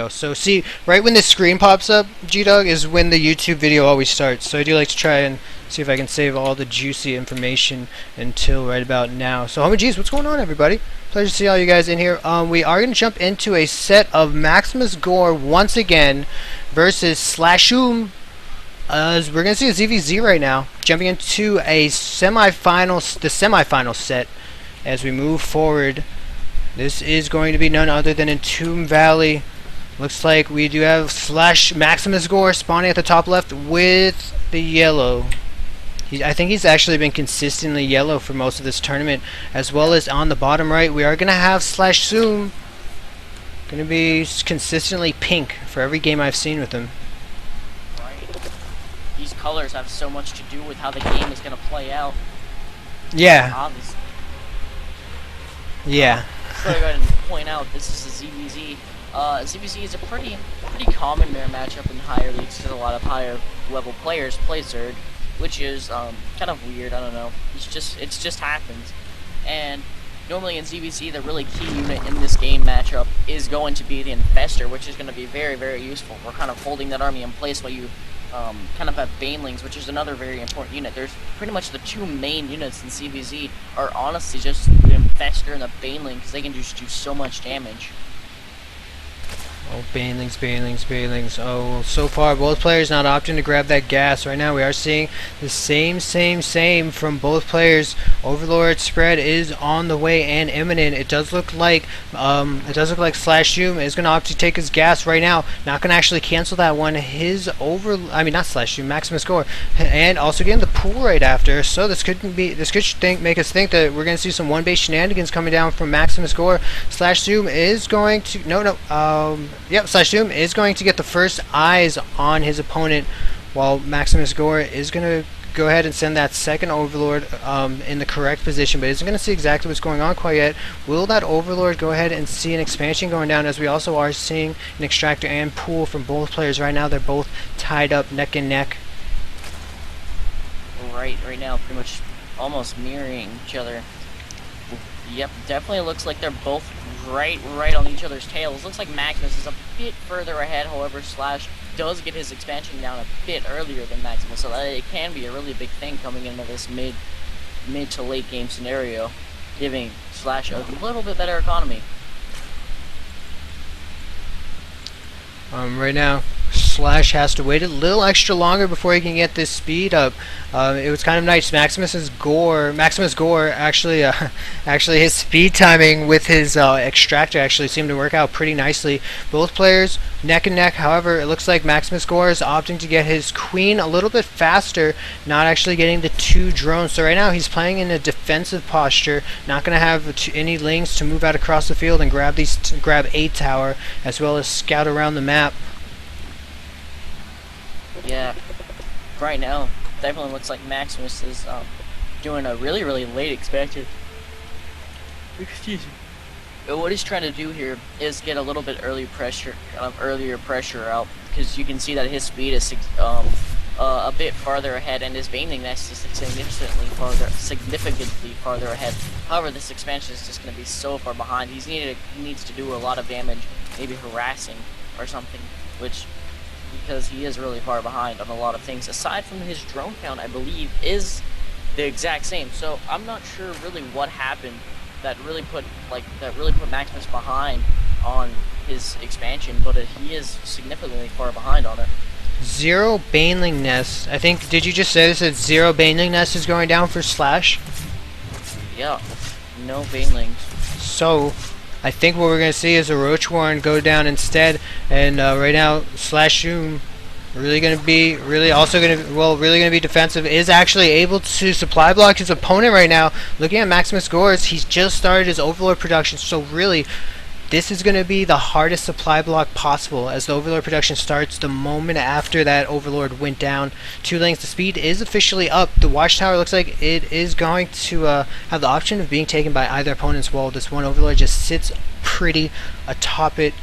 video. So see, right when this screen pops up, G-Dog, is when the YouTube video always starts. So I do like to try and see if I can save all the juicy information until right about now. So Homie G's, what's going on, everybody? Pleasure to see all you guys in here. We are going to jump into a set of MaximusGore once again versus Slashoom. We're going to see a ZVZ right now, jumping into a semifinal set as we move forward. This is going to be none other than Entombed Valley. Looks like we do have MaximusGore spawning at the top left with the yellow. I think he's actually been consistently yellow for most of this tournament, as well as on the bottom right we are going to have Slashoom. Going to be consistently pink for every game I've seen with him. These colors have so much to do with how the game is going to play out. Yeah. Obviously. Yeah. So go ahead and point out this is a ZVZ. ZVZ is a pretty common mirror matchup in higher leagues because a lot of higher level players play Zerg, which is kind of weird. I don't know. It just happens. And normally in ZVZ, the really key unit in this game matchup is going to be the Infestor, which is going to be very useful. We're kind of holding that army in place while you kind of have Banelings, which is another very important unit. There's pretty much the two main units in CVZ are honestly just the Infestor and the Baneling, because they can just do so much damage. Oh, Banelings. Oh, so far both players not opting to grab that gas. Right now we are seeing the same from both players. Overlord spread is on the way and imminent. It does look like Slashoom is going to opt to take his gas right now. Not going to actually cancel that one. Not Slashoom, MaximusGore, and also getting the pool right after. So this could make us think that we're going to see some one-base shenanigans coming down from MaximusGore. Slashoom is going to Slashoom is going to get the first eyes on his opponent, while MaximusGore is going to go ahead and send that second Overlord in the correct position, but isn't going to see exactly what's going on quite yet. Will that Overlord go ahead and see an expansion going down, as we also are seeing an extractor and pool from both players right now? They're both tied up neck and neck. Right now, pretty much almost mirroring each other. Yep, definitely looks like they're both right on each other's tails. Looks like Maximus is a bit further ahead, however Slash does get his expansion down a bit earlier than Maximus, so that it can be a really big thing coming into this mid to late game scenario, giving Slash a little bit better economy. Right now Slash has to wait a little extra longer before he can get this speed up. It was kind of nice. MaximusGore actually his speed timing with his extractor actually seemed to work out pretty nicely. Both players neck and neck. However, it looks like MaximusGore is opting to get his queen a little bit faster, not actually getting the two drones. So right now he's playing in a defensive posture, not going to have any lings to move out across the field and grab a tower, as well as scout around the map. Yeah, right now definitely looks like Maximus is doing a really late expansion. Excuse me. But what he's trying to do here is get a little bit earlier pressure out, because you can see that his speed is a bit farther ahead, and his Baneling nest is significantly farther ahead. However, this expansion is just going to be so far behind. He needs to do a lot of damage, maybe harassing or something, because he is really far behind on a lot of things. Aside from his drone count, I believe, is the exact same. So I'm not sure really what happened that really put Maximus behind on his expansion, but he is significantly far behind on it. 0 Baneling nests. I think, did you just say this? That 0 Baneling nests is going down for Slash? Yeah, no Banelings. So I think what we're going to see is a Roach Warren go down instead, and right now Slashoom really going to be defensive, is actually able to supply block his opponent right now. Looking at MaximusGore, he's just started his Overlord production, so really this is going to be the hardest supply block possible, as the Overlord production starts the moment after that Overlord went down 2 lanes. The speed is officially up. The Watchtower looks like it is going to have the option of being taken by either opponent's wall. This one Overlord just sits pretty atop it,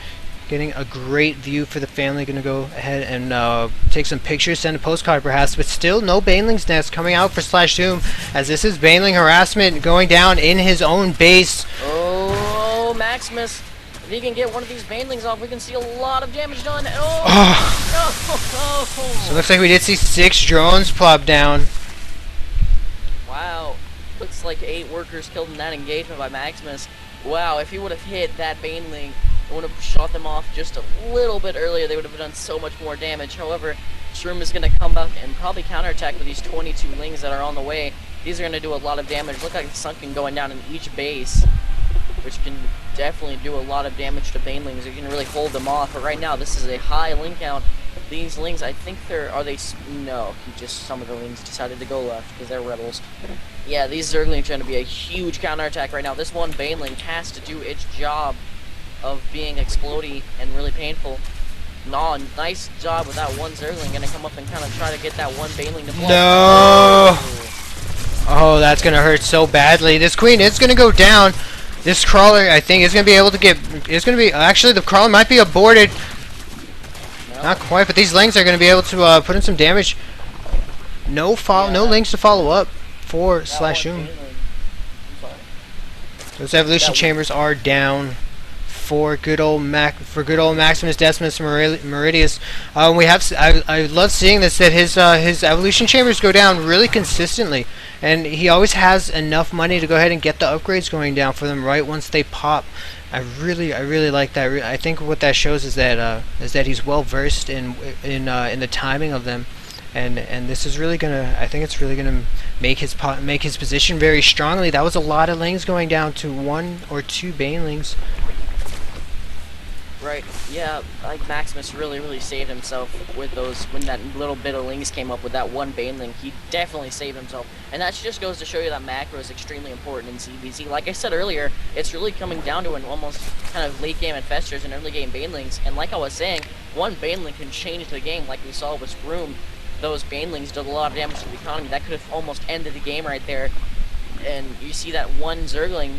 getting a great view for the family. Going to go ahead and take some pictures, send a postcard perhaps, but still no Baneling's nest coming out for Slashoom, as this is Baneling harassment going down in his own base. Oh, Maximus If he can get one of these banelings off, we can see a lot of damage done. Oh, no! So it looks like we did see 6 drones plop down. Wow. Looks like 8 workers killed in that engagement by Maximus. Wow, if he would have hit that baneling, it would have shot them off just a little bit earlier. They would have done so much more damage. However, Shroom is going to come back and probably counterattack with these 22 lings that are on the way. These are going to do a lot of damage. Look like Sunken going down in each base, which can definitely do a lot of damage to banelings. You can really hold them off. But right now, this is a high ling count. These lings, I think no, some of the lings decided to go left because they're rebels. Yeah, these Zerglings are going to be a huge counterattack right now. This one baneling has to do its job of being explodey and really painful. No, nice job with that one Zergling. Going to come up and kind of try to get that one baneling to block. No! Oh, that's going to hurt so badly. This queen is going to go down. This crawler, I think, is going to be able to get... Actually, the crawler might be aborted. No. Not quite, but these lings are going to be able to put in some damage. No lings to follow up for Slashoom. Those evolution chambers are down for good old maximusdesimusmaridius. I love seeing this, that his evolution chambers go down really consistently, and he always has enough money to go ahead and get the upgrades going down for them right once they pop. I really like that. I think what that shows is that he's well versed in the timing of them, and this is really gonna. I think it's really gonna make his position very strongly. That was a lot of lings going down to 1 or 2 banelings. Right, yeah, like Maximus really saved himself with those, when that little bit of lings came up with that one baneling. He definitely saved himself, and that just goes to show you that macro is extremely important in CBC. Like I said earlier, it's really coming down to an almost kind of late game infestors and early game banelings, and like I was saying, one baneling can change the game. Like we saw with Room, those banelings did a lot of damage to the economy. That could have almost ended the game right there. And you see that one Zergling,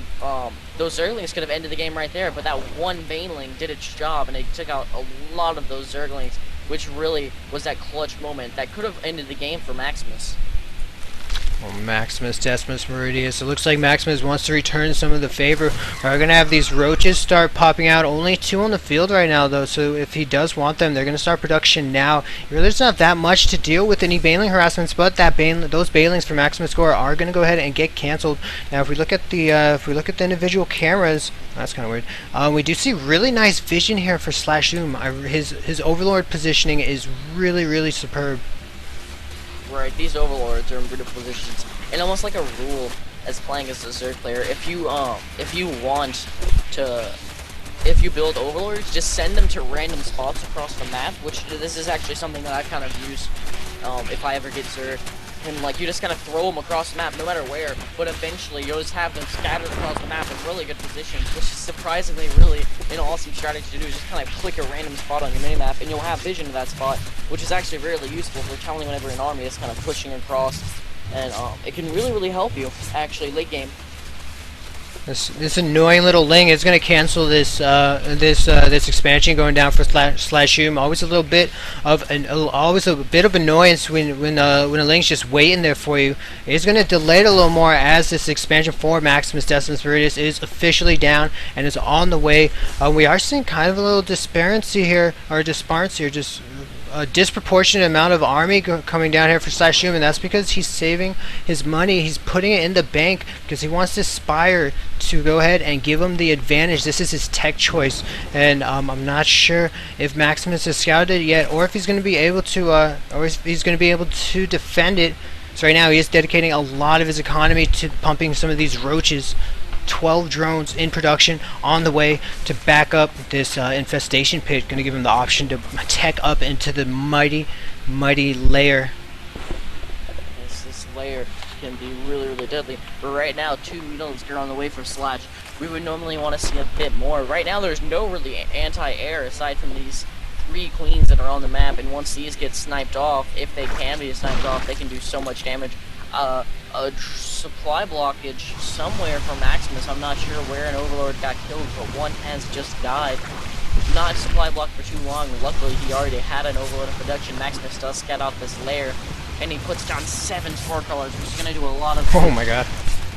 those Zerglings could have ended the game right there, but that one baneling did its job, and it took out a lot of those Zerglings, which really was that clutch moment that could have ended the game for Maximus. Well, maximusdesimusmaridius. It looks like Maximus wants to return some of the favor. We're going to have these roaches start popping out. Only 2 on the field right now, though, so if he does want them, they're going to start production now. He really doesn't have that much to deal with any baneling harassments, but those banelings for MaximusGore are going to go ahead and get canceled. Now, if we look at the individual cameras, that's kind of weird. We do see really nice vision here for Slashoom. His overlord positioning is really superb. Right, these overlords are in beautiful positions, and almost like a rule as playing as a Zerg player, if you build overlords, just send them to random spots across the map, which this is actually something that I kind of use if I ever get Zerg. And like, you just kind of throw them across the map no matter where, but eventually you'll just have them scattered across the map in really good positions, which is surprisingly really an awesome strategy to do. Just kind of click a random spot on your minimap and you'll have vision to that spot, which is actually really useful for telling whenever an army is kind of pushing across, and it can really help you actually late game. This annoying little ling is going to cancel this expansion going down for Slashoom. Always a bit of annoyance when a ling's just waiting there for you. It's going to delay it a little more as this expansion for maximusdesimusmaridius is officially down and is on the way. We are seeing kind of a little disparity here, just a disproportionate amount of army coming down here for Slashoom, and that's because he's saving his money. He's putting it in the bank because he wants this Spire to go ahead and give him the advantage. This is his tech choice, and I'm not sure if Maximus has scouted it yet, or if he's going to be able to, defend it. So right now he is dedicating a lot of his economy to pumping some of these roaches. 12 drones in production on the way to back up this infestation pit. Going to give him the option to tech up into the mighty lair. This lair can be really deadly. But right now, 2 units are on the way for Slash. We would normally want to see a bit more. Right now, there's no really anti-air aside from these 3 queens that are on the map, and once these get sniped off, if they can be sniped off, they can do so much damage. A supply blockage somewhere for Maximus. I'm not sure where an overlord got killed, but one has just died. Not supply blocked for too long. Luckily, he already had an overlord in production. Maximus does scout out this lair, and he puts down 7 spore colors, which is going to do a lot of... Oh my god.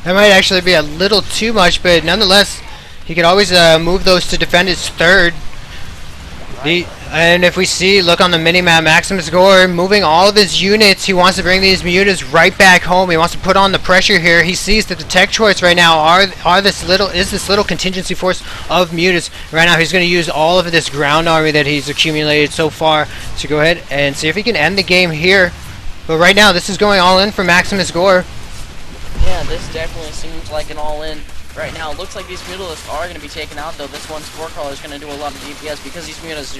That might actually be a little too much, but nonetheless, He could always move those to defend his third. And if we see, look on the mini-map, MaximusGore moving all of his units. He wants to bring these mutas right back home. He wants to put on the pressure here. He sees that the tech choice right now is this little contingency force of mutas. Right now he's going to use all of this ground army that he's accumulated so far to go ahead and see if he can end the game here. But right now this is going all in for MaximusGore. Yeah, this definitely seems like an all-in. Right now, it looks like these mutalisks are going to be taken out, though. This one spore crawler is going to do a lot of DPS because these mutas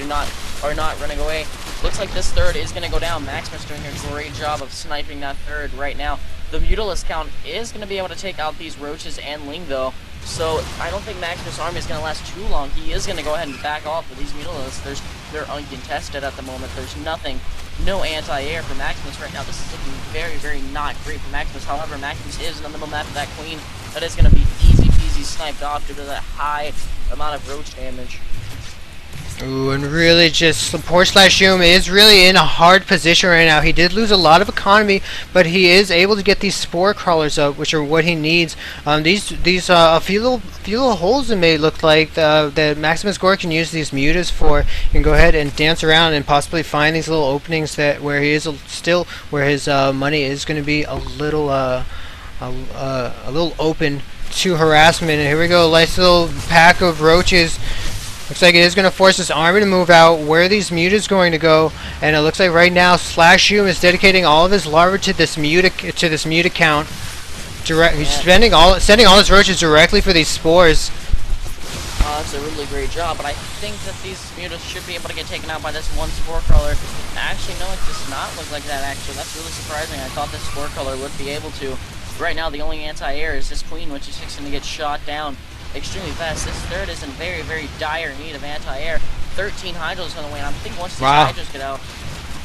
are not running away. Looks like this third is going to go down. Maximus doing a great job of sniping that third right now. The mutalisk count is going to be able to take out these roaches and Ling, though. So I don't think Maximus' army is going to last too long. He is going to go ahead and back off with these mutalisks. They're uncontested at the moment. There's nothing. No anti-air for Maximus right now. This is looking very, very not great for Maximus. However, Maximus is in the middle map of that queen. That is going to be easy peasy sniped off due to that high amount of roach damage. Ooh, and really just poor Slashoom is really in a hard position right now. He did lose a lot of economy, but he is able to get these spore crawlers up, which are what he needs. These a few little holes it may look like that MaximusGore can use these mutas for. He can go ahead and dance around and possibly find these little openings where he is still where his money is going to be a little open to harassment. And here we go, nice little pack of roaches. Looks like it is going to force this army to move out. Where are these mutas going to go? And it looks like right now Slashoom is dedicating all of his larvae to this muta count. He's sending all his roaches directly for these spores. That's a really great job, but I think that these mutas should be able to get taken out by this one spore crawler. Actually, no, it does not look like that. Actually, that's really surprising. I thought this spore crawler would be able to. Right now, the only anti-air is this queen, which is fixing to get shot down extremely fast. This third is in very, very dire need of anti-air. 13 hydros on the way, and I think once these hydros get out,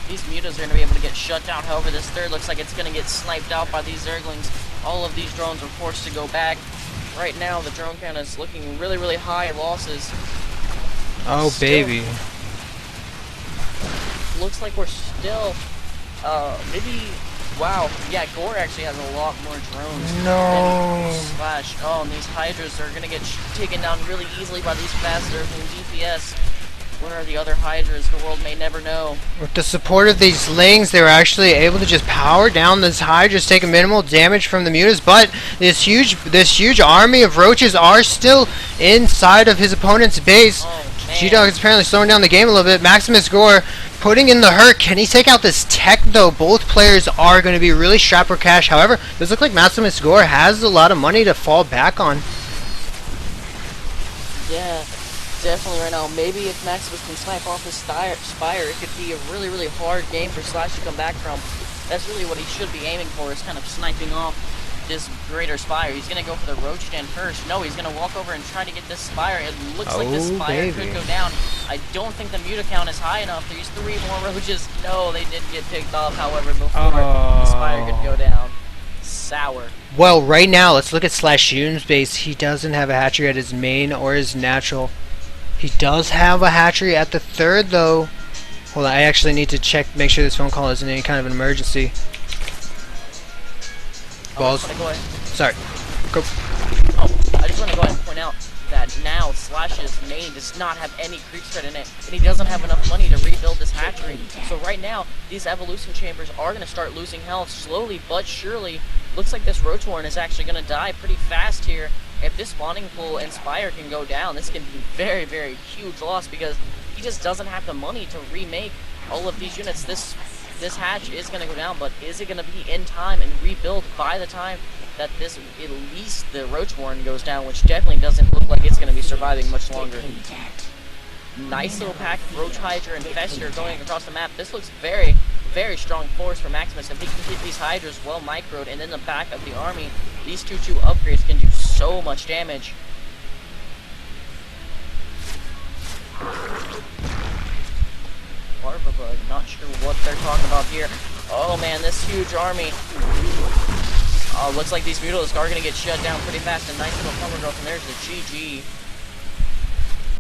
these mutas are going to be able to get shut down. However, this third looks like it's going to get sniped out by these zerglings. All of these drones are forced to go back. Right now, the drone count is looking really, really high losses. Oh, baby. Looks like we're still, maybe... Wow, yeah, Gore actually has a lot more drones. No. Slash. Oh, and these hydras are gonna get taken down really easily by these fast zergling DPS. Where are the other hydras? The world may never know. With the support of these lings, they were actually able to just power down these hydras, taking minimal damage from the mutas. But this huge army of roaches are still inside of his opponent's base. Oh, G-Dog is apparently slowing down the game a little bit. MaximusGore putting in the hurt. Can he take out this tech, though? Both players are going to be really strapped for cash. However, it does look like MaximusGore has a lot of money to fall back on. Yeah, definitely right now. Maybe if Maximus can snipe off his spire, it could be a really, really hard game for Slash to come back from. That's really what he should be aiming for, is kind of sniping off this greater spire. He's going to go for the roach den first. No, he's going to walk over and try to get this spire. It looks like this spire could go down. I don't think the muta count is high enough. There's 3 more roaches. No, they did get picked off, however, before the spire could go down. Sour. Well, right now, let's look at Slashoom's base. He doesn't have a hatchery at his main or his natural. He does have a hatchery at the third, though. Hold on, I actually need to check, make sure this phone call isn't any kind of an emergency. Balls. Sorry. Go. Oh, I just want to go ahead and point out that now Slash's main does not have any creep threat in it, and he doesn't have enough money to rebuild this hatchery. So right now, these evolution chambers are going to start losing health slowly but surely. Looks like this roach horn is actually going to die pretty fast here. If this spawning pool and spire can go down, this can be very, very huge loss, because he just doesn't have the money to remake all of these units. This hatch is going to go down, but is it going to be in time and rebuild by the time that this, at least the roach warren goes down, which definitely doesn't look like it's going to be surviving much longer. Nice little pack of roach hydra and fester going across the map. This looks very, very strong force for Maximus. If he can keep these hydras well microed and in the back of the army, these 2-2 upgrades can do so much damage. Bug, not sure what they're talking about here. Oh man, this huge army. Looks like these mutalisks are going to get shut down pretty fast. A nice little cover growth, and there's the GG.